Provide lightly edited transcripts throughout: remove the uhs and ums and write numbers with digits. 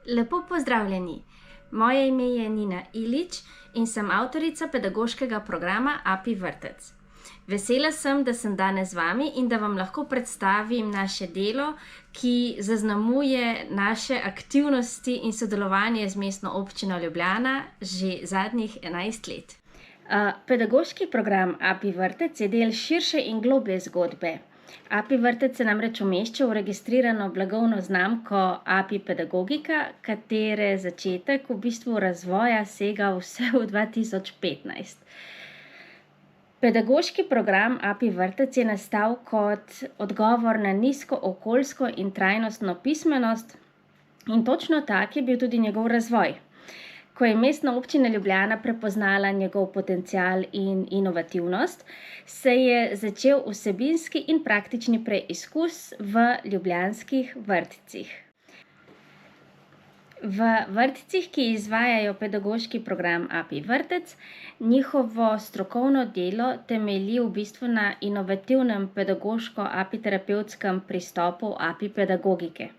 Lepo pozdravljeni. Moje ime je Nina Ilič in sem avtorica pedagoškega programa API Vrtec. Vesela sem, da sem danes z vami in da vam lahko predstavim naše delo, ki zaznamuje naše aktivnosti in sodelovanje z Mestno občino Ljubljana že zadnjih 11 let. Pedagoški program API Vrtec je del širše in globlje zgodbe. API Vrtec se namreč umešča v registrirano blagovno znamko API Pedagogika, katere začetek v bistvu razvoja sega vse v 2015. Pedagoški program API Vrtec je nastal kot odgovor na nizko okoljsko in trajnostno pismenost in točno tak je bil tudi njegov razvoj. Ko je Mestna občina Ljubljana prepoznala njegov potencial in inovativnost, se je začel vsebinski in praktični preizkus v ljubljanskih vrtcih. V vrtcih, ki izvajajo pedagoški program API Vrtec, njihovo strokovno delo temelji v bistvu na inovativnem pedagoško-apiterapevtskem pristopu API pedagogike.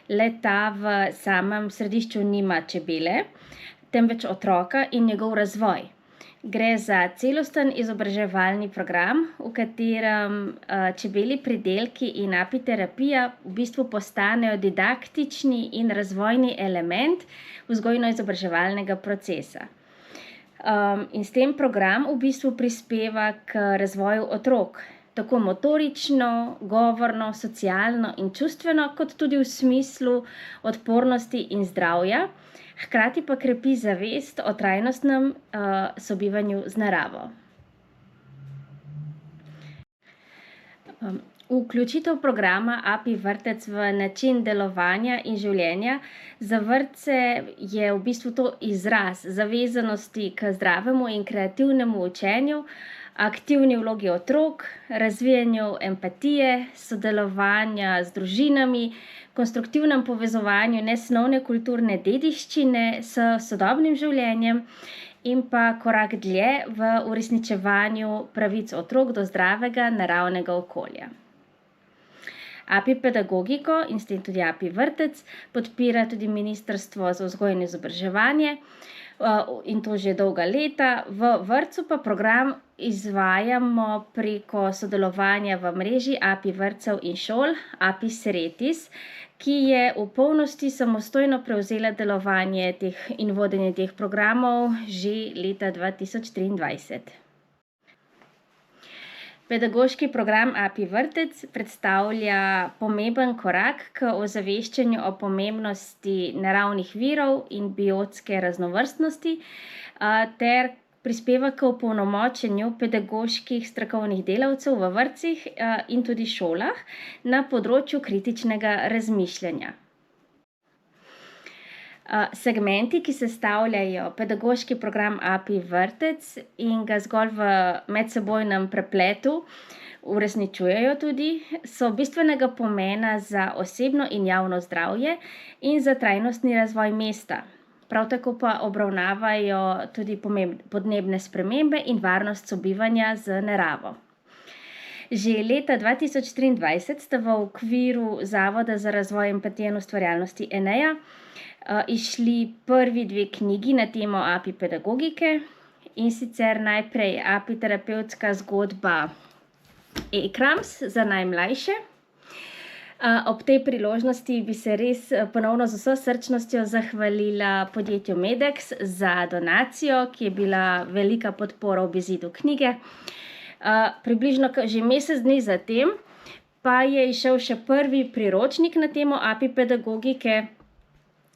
Le-ta v samem središču nima čebele, temveč otroka in njegov razvoj. Gre za celosten izobraževalni program, v katerem čebelji pridelki in apiterapija v bistvu postanejo didaktični in razvojni element vzgojno-izobraževalnega procesa. In s tem program v bistvu prispeva k razvoju otrok, tako motorično, govorno, socialno in čustveno, kot tudi v smislu odpornosti in zdravja, hkrati pa krepi zavest o trajnostnem sobivanju z naravo. Vključitev programa API Vrtec v način delovanja in življenja za vrtce je v bistvu to izraz zavezanosti k zdravemu in kreativnemu učenju, aktivni vlogi otrok, razvijanju empatije, sodelovanja z družinami, konstruktivnem povezovanju nesnovne kulturne dediščine s sodobnim življenjem in pa korak dlje v uresničevanju pravic otrok do zdravega naravnega okolja. API pedagogiko in s tem tudi API Vrtec podpira tudi Ministrstvo za vzgojo in izobraževanje, in to že dolga leta. V vrtcu pa program izvajamo preko sodelovanja v mreži API vrtcev in šol API Sretis, ki je v polnosti samostojno prevzela delovanje in vodenje teh programov že leta 2023. Pedagoški program API Vrtec predstavlja pomemben korak k ozaveščanju o pomembnosti naravnih virov in biotske raznovrstnosti ter prispeva k opolnomočenju pedagoških strokovnih delavcev v vrtcih in tudi šolah na področju kritičnega razmišljanja. Segmenti, ki sestavljajo pedagoški program API Vrtec in ga zgolj v medsebojnem prepletu uresničujejo tudi, so bistvenega pomena za osebno in javno zdravje in za trajnostni razvoj mesta. Prav tako pa obravnavajo tudi podnebne spremembe in varnost sobivanja z naravo. Že leta 2023 sta v okviru Zavoda za razvoj empatije in ustvarjalnosti Eneja izšli prvi dve knjigi na temo API pedagogike, in sicer najprej API terapevtska zgodba Ekrams za najmlajše. Ob tej priložnosti bi se res ponovno z vso srčnostjo zahvalila podjetju Medex za donacijo, ki je bila velika podpora ob izidu knjige. Približno že mesec dni zatem pa je izšel še prvi priročnik na temo API pedagogike,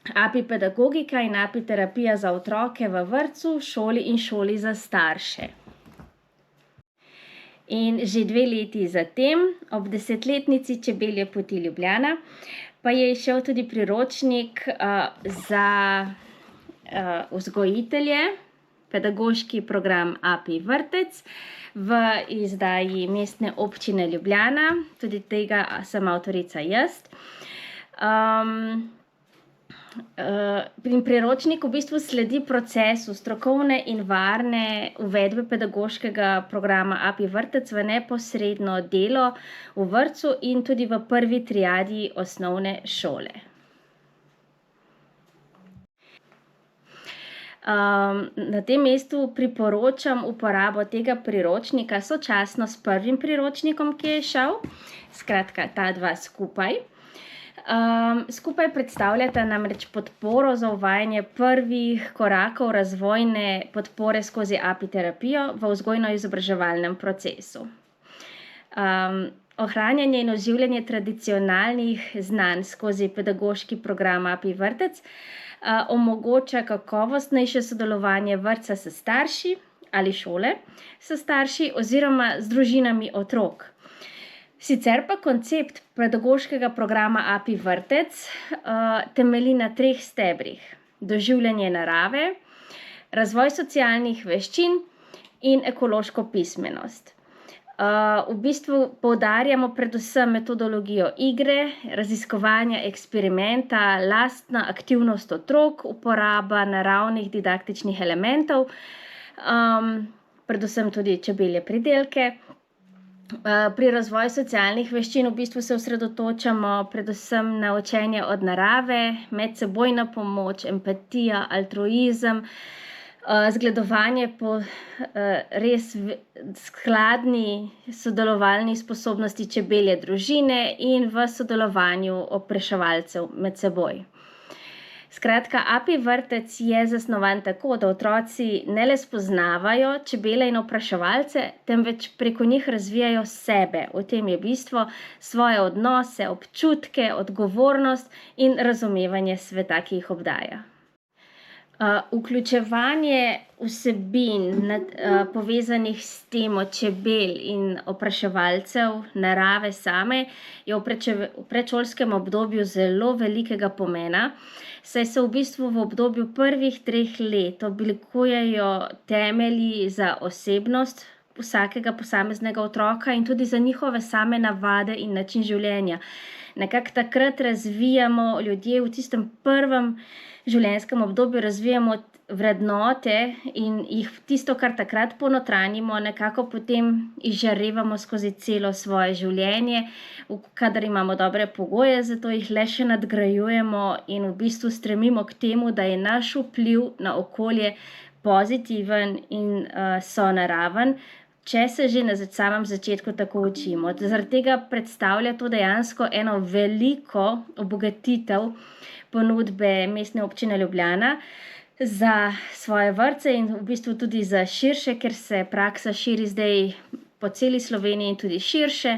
API pedagogika in API terapija za otroke v vrtcu, šoli in šoli za starše. In že 2 leti zatem, ob 10-letnici Čebelje poti Ljubljana, pa je izšel tudi priročnik za vzgojitelje, pedagoški program API Vrtec v izdaji Mestne občine Ljubljana, tudi tega sem avtorica jaz. Priročnik v bistvu sledi procesu strokovne in varne uvedbe pedagoškega programa API Vrtec v neposredno delo v vrtcu in tudi v prvi triadi osnovne šole. Na tem mestu priporočam uporabo tega priročnika sočasno s prvim priročnikom, ki je šel, skratka ta dva skupaj. Skupaj predstavljata namreč podporo za uvajanje prvih korakov razvojne podpore skozi apiterapijo v vzgojno-izobraževalnem procesu. Ohranjanje in oživljanje tradicionalnih znanj skozi pedagoški program API vrtec omogoča kakovostnejše sodelovanje vrtca s starši ali šole s starši oziroma z družinami otrok. Sicer pa koncept pedagoškega programa API vrtec temelji na 3 stebrih: doživljanje narave, razvoj socialnih veščin in ekološko pismenost. V bistvu poudarjamo predvsem metodologijo igre, raziskovanja eksperimenta, lastna aktivnost otrok, uporaba naravnih didaktičnih elementov, predvsem tudi čebelje pridelke. Pri razvoju socialnih veščin v bistvu se osredotočamo predvsem na učenje od narave, medsebojna pomoč, empatija, altruizem, zgledovanje po res skladni sodelovalni sposobnosti čebelje družine in v sodelovanju opraševalcev med seboj. Skratka, API vrtec je zasnovan tako, da otroci ne le spoznavajo čebele in opraševalce, temveč preko njih razvijajo sebe. V tem je bistvo, svoje odnose, občutke, odgovornost in razumevanje sveta, ki jih obdaja. Vključevanje vsebin povezanih s temo čebel in opraševalcev narave same je v predšolskem obdobju zelo velikega pomena, saj se v bistvu v obdobju prvih 3 let oblikujejo temelji za osebnost vsakega posameznega otroka in tudi za njihove same navade in način življenja. Nekako takrat razvijamo ljudje v tistem prvem življenjskem obdobju, razvijamo vrednote in jih tisto, kar takrat ponotranjimo, nekako potem izžarevamo skozi celo svoje življenje. Kadar imamo dobre pogoje, zato jih le še nadgrajujemo in v bistvu stremimo k temu, da je naš vpliv na okolje pozitiven in sonaraven, če se že na samem začetku tako učimo. Zaradi tega predstavlja to dejansko eno veliko obogatitev ponudbe Mestne občine Ljubljana za svoje vrtce in v bistvu tudi za širše, ker se praksa širi zdaj po celi Sloveniji in tudi širše.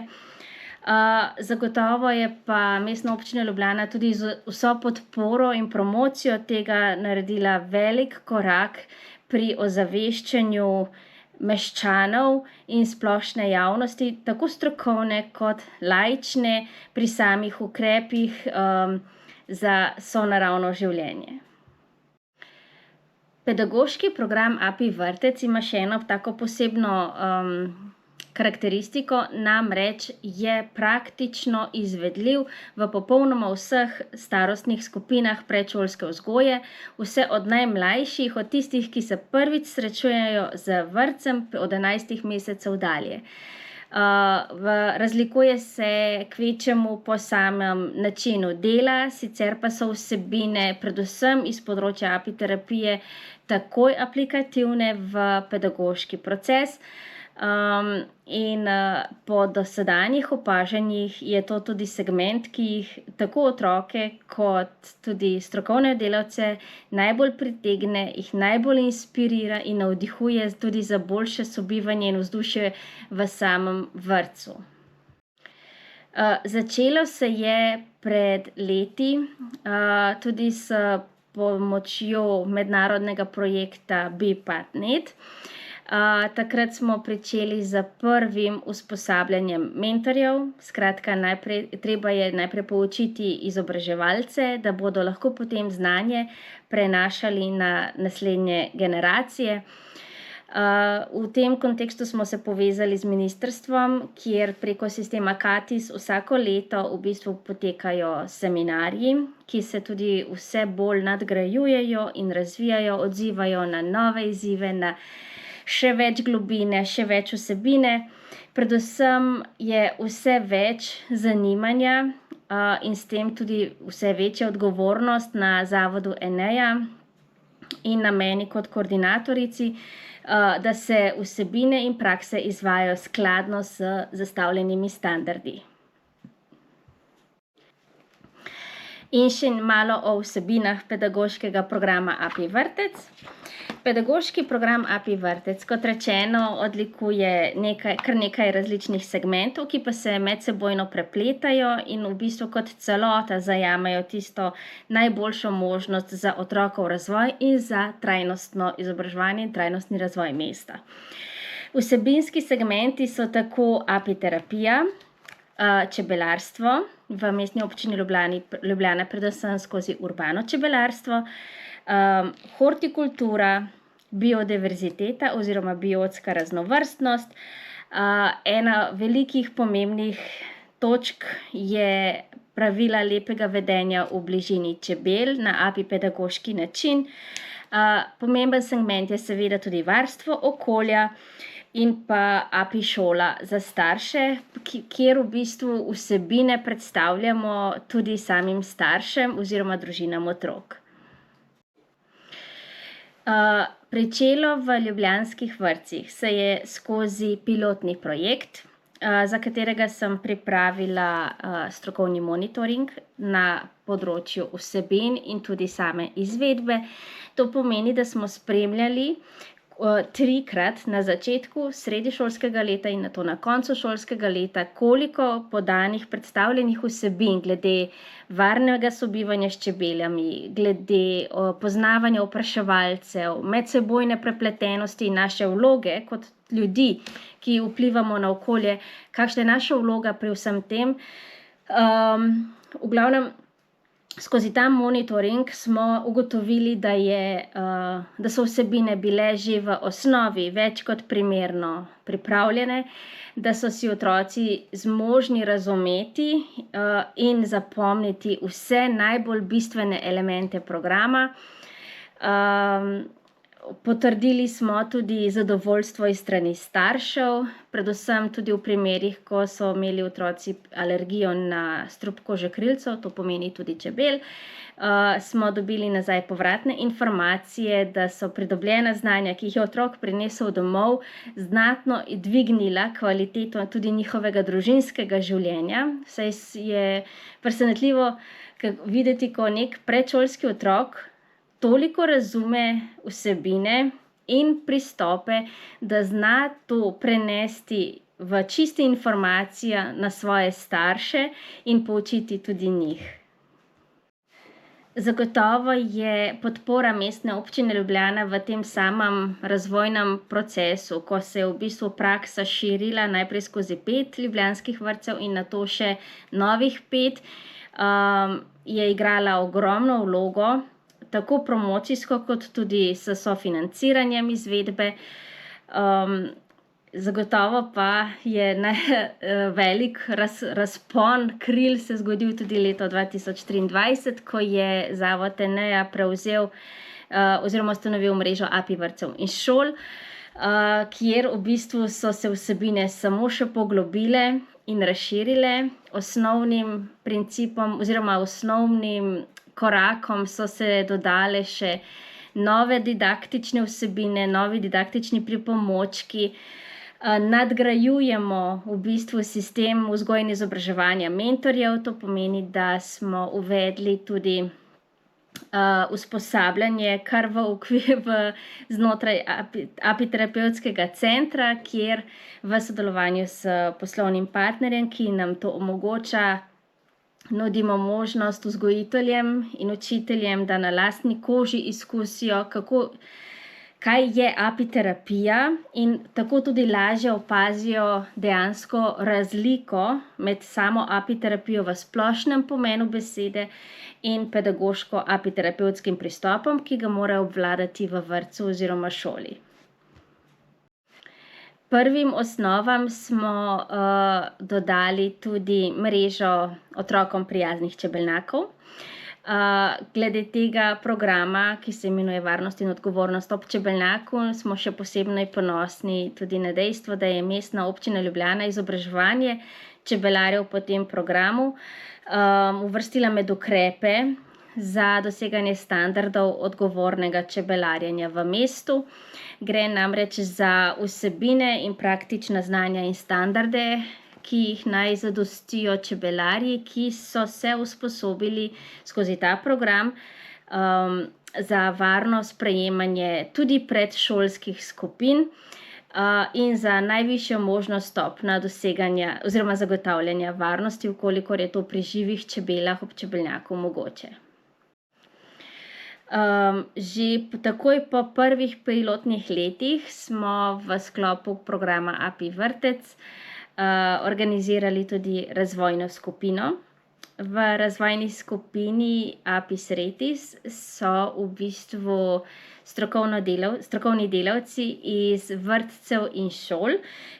Zagotovo je pa Mestna občina Ljubljana tudi z vso podporo in promocijo tega naredila velik korak pri ozaveščanju meščanov in splošne javnosti, tako strokovne kot laične, pri samih ukrepih za sonaravno življenje. Pedagoški program API vrtec ima še eno tako posebno karakteristiko, namreč je praktično izvedljiv v popolnoma vseh starostnih skupinah predšolske vzgoje, vse od najmlajših, od tistih, ki se prvič srečujejo z vrtcem od 11 mesecev dalje. Razlikuje se kvečjemu po samem načinu dela, sicer pa so vsebine predvsem iz področja apiterapije takoj aplikativne v pedagoški proces. In po dosedanjih opažanjih je to tudi segment, ki jih tako otroke kot tudi strokovne delavce najbolj pritegne, jih najbolj inspirira in navdihuje tudi za boljše sobivanje in vzdušje v samem vrtcu. Začelo se je pred leti tudi s pomočjo mednarodnega projekta BPAT.net. Takrat smo pričeli z prvim usposabljanjem mentorjev. Skratka, treba je najprej poučiti izobraževalce, da bodo lahko potem znanje prenašali na naslednje generacije. V tem kontekstu smo se povezali z ministrstvom, kjer preko sistema KATIS vsako leto v bistvu potekajo seminarji, ki se tudi vse bolj nadgrajujejo in razvijajo, odzivajo na nove izzive, na še več globine, še več vsebine. Predvsem je vse več zanimanja in s tem tudi vse večja odgovornost na zavodu Enea, in na meni kot koordinatorici, da se vsebine in prakse izvajajo skladno z zastavljenimi standardi. In še malo o vsebinah pedagoškega programa API Vrtec. Pedagoški program API Vrtec, kot rečeno, odlikuje kar nekaj različnih segmentov, ki pa se medsebojno prepletajo in v bistvu kot celota zajamejo tisto najboljšo možnost za otrokov razvoj in za trajnostno izobraževanje in trajnostni razvoj mesta. Vsebinski segmenti so tako API terapija, čebelarstvo v Mestni občini Ljubljana, predvsem skozi urbano čebelarstvo, hortikultura, biodiverziteta oziroma biotska raznovrstnost. Ena velikih pomembnih točk je pravila lepega vedenja v bližini čebel na API pedagoški način. Pomemben segment je seveda tudi varstvo okolja in pa API šola za starše, kjer v bistvu vsebine predstavljamo tudi samim staršem oziroma družinam otrok. Pričelo v ljubljanskih vrtcih se je skozi pilotni projekt, za katerega sem pripravila strokovni monitoring na področju vsebin in tudi same izvedbe. To pomeni, da smo spremljali 3-krat na začetku srednješolskega leta in nato na koncu šolskega leta, koliko podanih predstavljenih vsebin glede varnega sobivanja s čebeljami, glede poznavanja opraševalcev, medsebojne prepletenosti in naše vloge kot ljudi, ki vplivamo na okolje, kakšna je naša vloga pri vsem tem. V glavnem, skozi ta monitoring smo ugotovili, da so vsebine bile že v osnovi več kot primerno pripravljene, da so si otroci zmožni razumeti in zapomniti vse najbolj bistvene elemente programa. Potrdili smo tudi zadovoljstvo iz strani staršev, predvsem tudi v primerih, ko so imeli otroci alergijo na strup kože krilcev, to pomeni tudi čebel. Smo dobili nazaj povratne informacije, da so pridobljena znanja, ki jih je otrok prinesel domov, znatno dvignila kvaliteto tudi njihovega družinskega življenja. Saj je presenetljivo videti, ko nek predšolski otrok toliko razume vsebine in pristope, da zna to prenesti v čiste informacije na svoje starše in poučiti tudi njih. Zagotovo je podpora Mestne občine Ljubljana v tem samem razvojnem procesu, ko se je v bistvu praksa širila najprej skozi 5 ljubljanskih vrtcev in nato še novih 5, je igrala ogromno vlogo, tako promocijsko kot tudi s sofinanciranjem izvedbe. Zagotovo pa je velik razpon kril se zgodil tudi leto 2023, ko je Zavod Enea prevzel oziroma ustanovil mrežo API vrtcev in šol, kjer v bistvu so se vsebine samo še poglobile in razširile. Osnovnim principom oziroma osnovnim korakom so se dodale še nove didaktične vsebine, novi didaktični pripomočki. Nadgrajujemo v bistvu sistem vzgoje in izobraževanja mentorjev, to pomeni, da smo uvedli tudi usposabljanje kar znotraj API terapevtskega centra, kjer v sodelovanju s poslovnim partnerjem, ki nam to omogoča, nudimo možnost vzgojiteljem in učiteljem, da na lastni koži izkusijo, kaj je API terapija in tako tudi lažje opazijo dejansko razliko med samo API terapijo v splošnem pomenu besede in pedagoško API terapevtskim pristopom, ki ga morajo obvladati v vrtcu oziroma šoli. Prvim osnovam smo dodali tudi mrežo otrokom prijaznih čebelnjakov. Glede tega programa, ki se imenuje Varnost in odgovornost ob čebelnjaku, smo še posebej ponosni tudi na dejstvo, da je Mestna občina Ljubljana izobraževanje čebelarjev po tem programu uvrstila med ukrepe za doseganje standardov odgovornega čebelarjenja v mestu. Gre namreč za vsebine in praktična znanja in standarde, ki jih naj zadostijo čebelarji, ki so se usposobili skozi ta program za varno sprejemanje tudi predšolskih skupin in za najvišjo možno stopnjo doseganja oziroma zagotavljanja varnosti, vkolikor je to pri živih čebelah ob čebelnjaku mogoče. Že takoj po prvih pilotnih letih smo v sklopu programa API Vrtec organizirali tudi razvojno skupino. V razvojni skupini API Sretis so v bistvu strokovni delavci iz vrtcev in šol,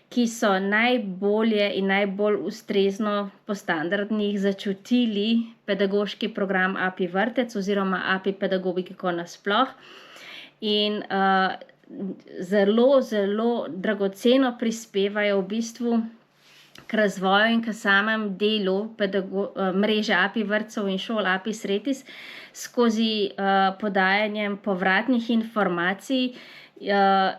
ki so najbolje in najbolj ustrezno po standardnih začutili pedagoški program API Vrtec oziroma API pedagogiko nasploh in zelo, zelo dragoceno prispevajo v bistvu k razvoju in k samem delu mreže API vrtcev in šol API Sretis skozi podajanjem povratnih informacij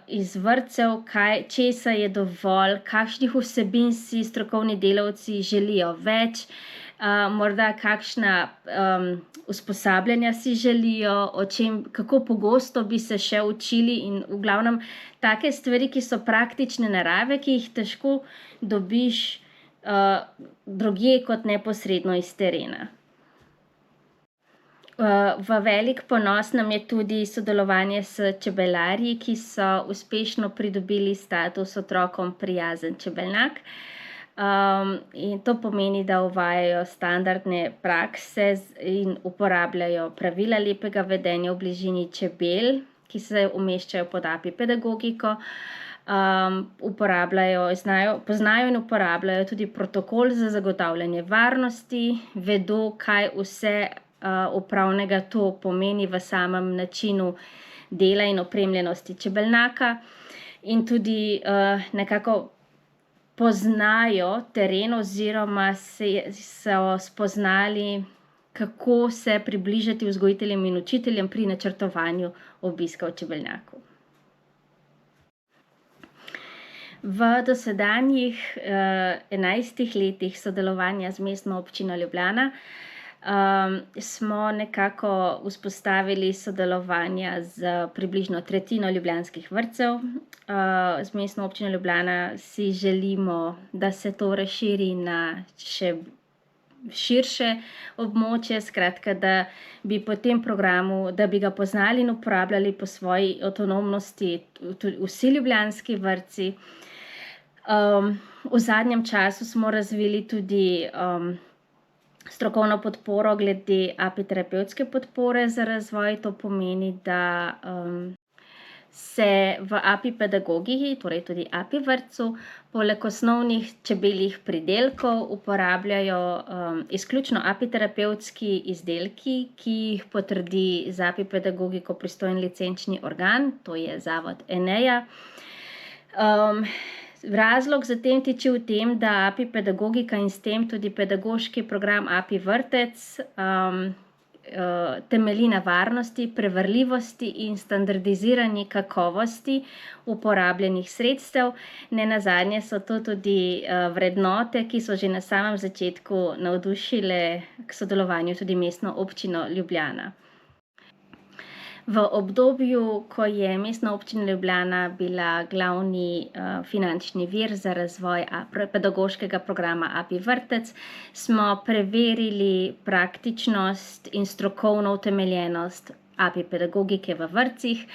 iz vrtcev, česa je dovolj, kakšnih vsebin si strokovni delavci želijo več, morda kakšna usposabljanja si želijo, kako pogosto bi se še učili in v glavnem take stvari, ki so praktične narave, ki jih težko dobiš drugje kot neposredno iz terena. V velik ponos nam je tudi sodelovanje s čebelarji, ki so uspešno pridobili status otrokom prijazen čebelnjak. In to pomeni, da uvajajo standardne prakse in uporabljajo pravila lepega vedenja v bližini čebel, ki se umeščajo pod API pedagogiko. Poznajo in uporabljajo tudi protokol za zagotavljanje varnosti, vedo, kaj vse upravnega to pomeni v samem načinu dela in opremljenosti čebelnjaka in tudi nekako poznajo teren oziroma so spoznali, kako se približati vzgojiteljem in učiteljem pri načrtovanju obiska v čebelnjaku. V dosedanjih 11 letih sodelovanja z Mestno občino Ljubljana smo nekako vzpostavili sodelovanja z približno tretjino ljubljanskih vrtcev. Z Mestno občino Ljubljana si želimo, da se to razširi na še širše območje, skratka, da bi po tem programu, da bi ga poznali in uporabljali po svoji avtonomnosti tudi vsi ljubljanski vrtci. V zadnjem času smo razvili tudi strokovno podporo glede API terapevtske podpore za razvoj. To pomeni, da se v API pedagogiki, torej tudi API vrtcu, poleg osnovnih čebeljih pridelkov uporabljajo izključno API terapevtski izdelki, ki jih potrdi za API pedagogiko pristojen licenčni organ, to je Zavod Enea. Razlog za tem tiči v tem, da API pedagogika in s tem tudi pedagoški program API Vrtec temelji na varnosti, preverljivosti in standardizirani kakovosti uporabljenih sredstev. Nenazadnje so to tudi vrednote, ki so že na samem začetku navdušile k sodelovanju tudi Mestno občino Ljubljana. V obdobju, ko je Mestna občina Ljubljana bila glavni finančni vir za razvoj pedagoškega programa API Vrtec, smo preverili praktičnost in strokovno utemeljenost API pedagogike v vrtcih.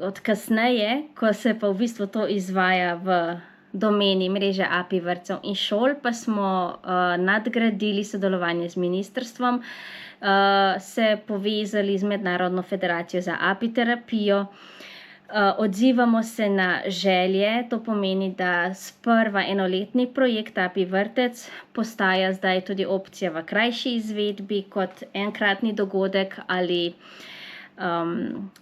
Od kasneje, ko se pa v bistvu to izvaja v domeni mreže API vrtcev in šol, pa smo nadgradili sodelovanje z ministrstvom, se povezali z Mednarodno federacijo za API terapijo. Odzivamo se na želje, to pomeni, da sprva enoletni projekt API Vrtec postaja zdaj tudi opcija v krajši izvedbi kot enkratni dogodek ali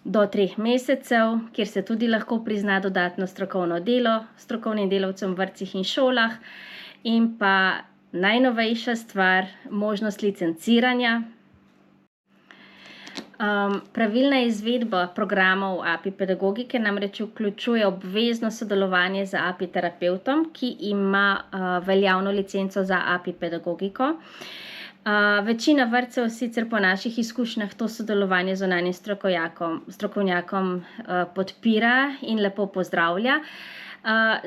do 3 mesecev, kjer se tudi lahko prizna dodatno strokovno delo strokovnim delavcem v vrtcih in šolah in pa najnovejša stvar, možnost licenciranja. Pravilna izvedba programov API pedagogike namreč vključuje obvezno sodelovanje z API terapevtom, ki ima veljavno licenco za API pedagogiko. Večina vrtcev sicer po naših izkušnjah to sodelovanje z zunanjim strokovnjakom podpira in lepo pozdravlja.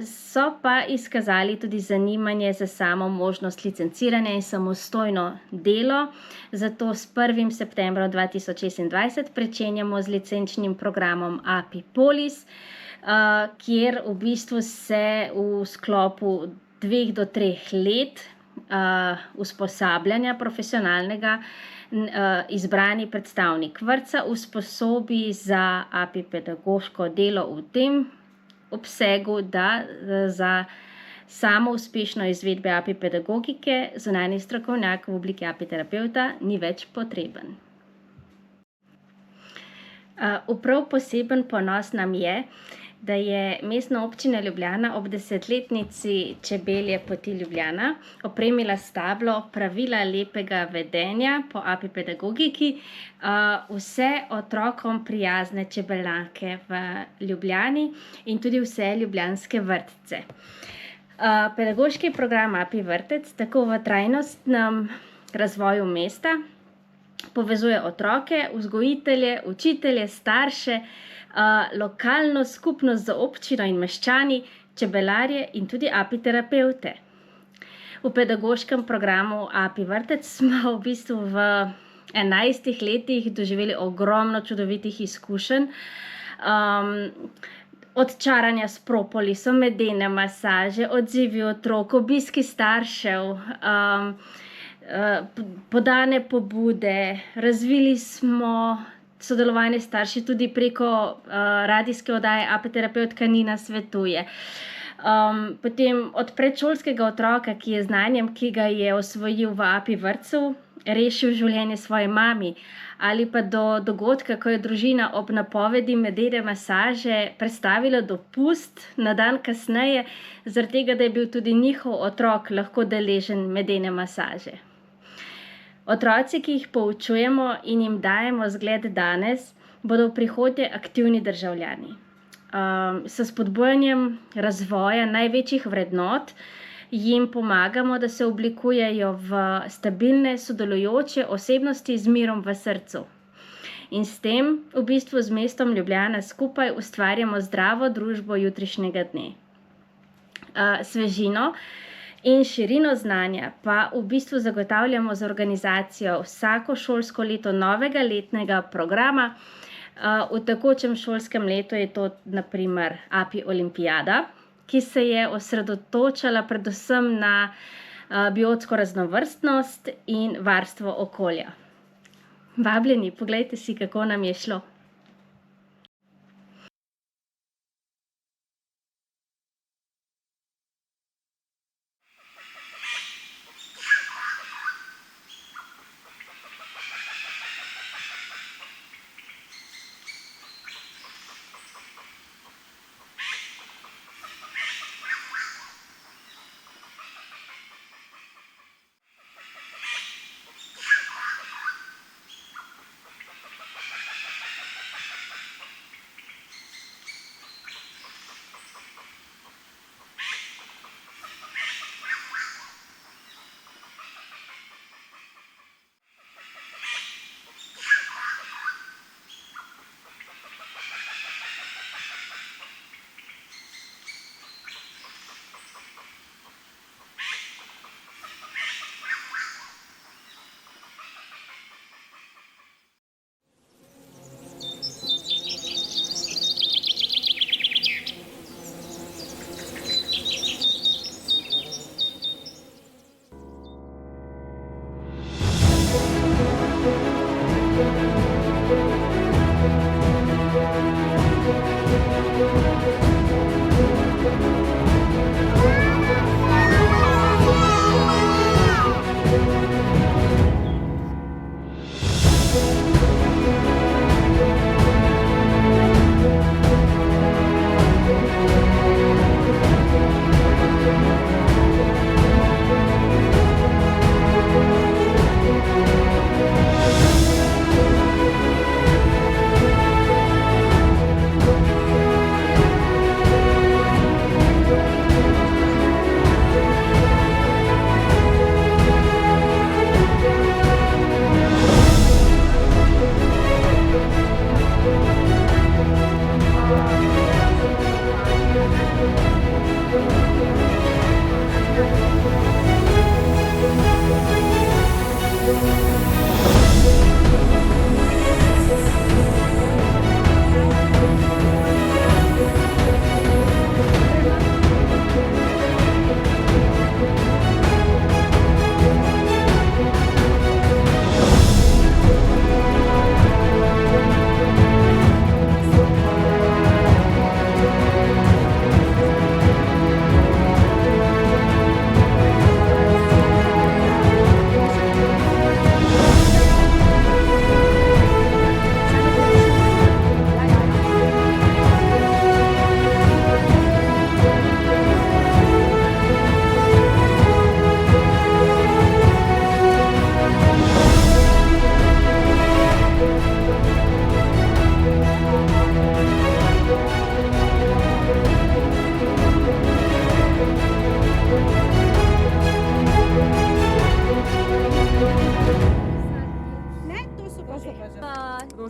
So pa izkazali tudi zanimanje za samo možnost licenciranja in samostojno delo, zato s 1. septembrom 2026 pričenjamo z licenčnim programom API Polis, kjer v bistvu se v sklopu 2 do 3 let usposabljanja profesionalnega izbrani predstavnik vrtca usposobi za API pedagoško delo v tem obsegu, da za samo uspešno izvedbe API pedagogike zunanji strokovnjak v obliki API terapevta ni več potreben. Prav poseben ponos nam je, da je Mestna občina Ljubljana ob 10-letnici Čebelje poti Ljubljana opremila s tablo Pravila lepega vedenja po API pedagogiki vse otrokom prijazne čebeljake v Ljubljani in tudi vse ljubljanske vrtce. Pedagoški program API vrtec tako v trajnostnem razvoju mesta povezuje otroke, vzgojitelje, učitelje, starše, lokalno skupnost z občino in meščani, čebelarje in tudi API terapevte. V pedagoškem programu API vrtec smo v bistvu v 11 letih doživeli ogromno čudovitih izkušenj. Od čaranja s propolisom, medene masaže, odzivi otrok, obiski staršev, podane pobude, razvili smo sodelovanje starši tudi preko radijske oddaje API terapevtka Nina svetuje. Potem od predšolskega otroka, ki je znanjem, ki ga je osvojil v API vrtcu, rešil življenje svoji mami, ali pa do dogodka, ko je družina ob napovedi medene masaže prestavila dopust na dan kasneje, zaradi tega, da je bil tudi njihov otrok lahko deležen medene masaže. Otroci, ki jih poučujemo in jim dajemo zgled danes, bodo v prihodnje aktivni državljani. S spodbujanjem razvoja največjih vrednot jim pomagamo, da se oblikujejo v stabilne, sodelujoče osebnosti z mirom v srcu. In s tem v bistvu z mestom Ljubljana skupaj ustvarjamo zdravo družbo jutrišnjega dne. Svežino in širino znanja pa v bistvu zagotavljamo z organizacijo vsako šolsko leto novega letnega programa. V tekočem šolskem letu je to na primer API Olimpijada, ki se je osredotočala predvsem na biotsko raznovrstnost in varstvo okolja. Vabljeni, poglejte si, kako nam je šlo.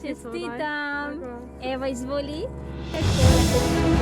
Čestitam. Evo, izvoli. Čestitam.